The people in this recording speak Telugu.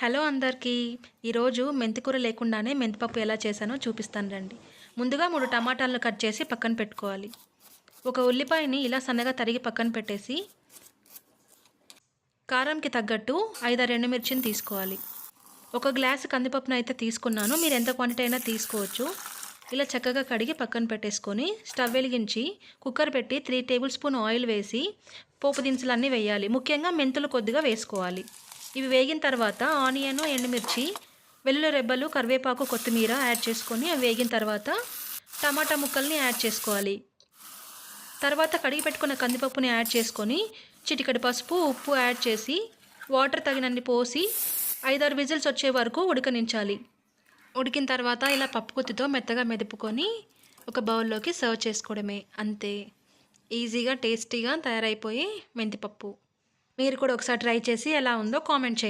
హలో అందరికీ. ఈరోజు మెంతికూర లేకుండానే మెంతిపప్పు ఎలా చేశానో చూపిస్తాను రండి. ముందుగా 3 టమాటాలను కట్ చేసి పక్కన పెట్టుకోవాలి. ఒక ఉల్లిపాయని ఇలా సన్నగా తరిగి పక్కన పెట్టేసి కారంకి తగ్గట్టు 5-6 ఎండుమిర్చిని తీసుకోవాలి. ఒక గ్లాసు కందిపప్పును అయితే తీసుకున్నాను. మీరు ఎంత క్వాంటిటీ అయినా తీసుకోవచ్చు. ఇలా చక్కగా కడిగి పక్కన పెట్టేసుకొని స్టవ్ వెలిగించి కుక్కర్ పెట్టి 3 టేబుల్ స్పూన్ ఆయిల్ వేసి పోపు దినుసులన్నీ వేయాలి. ముఖ్యంగా మెంతులు కొద్దిగా వేసుకోవాలి. ఇవి వేగిన తర్వాత ఆనియన్, ఎండుమిర్చి, వెల్లుల్లి రెబ్బలు, కరివేపాకు, కొత్తిమీర యాడ్ చేసుకొని అవి వేగిన తర్వాత టమాటా ముక్కల్ని యాడ్ చేసుకోవాలి. తర్వాత కడిగి పెట్టుకున్న కందిపప్పుని యాడ్ చేసుకొని చిటికెడు పసుపు, ఉప్పు యాడ్ చేసి వాటర్ తగినన్ని పోసి 5-6 విజిల్స్ వచ్చే వరకు ఉడకనించాలి. ఉడికిన తర్వాత ఇలా పప్పు గుత్తితో మెత్తగా మెదుపుకొని ఒక బౌల్లోకి సర్వ్ చేసుకోవడమే. అంతే, ఈజీగా టేస్టీగా తయారైపోయి మెంతిపప్పు. మీరు కూడా ఒకసారి ట్రై చేసి ఎలా ఉందో కామెంట్ చేయండి.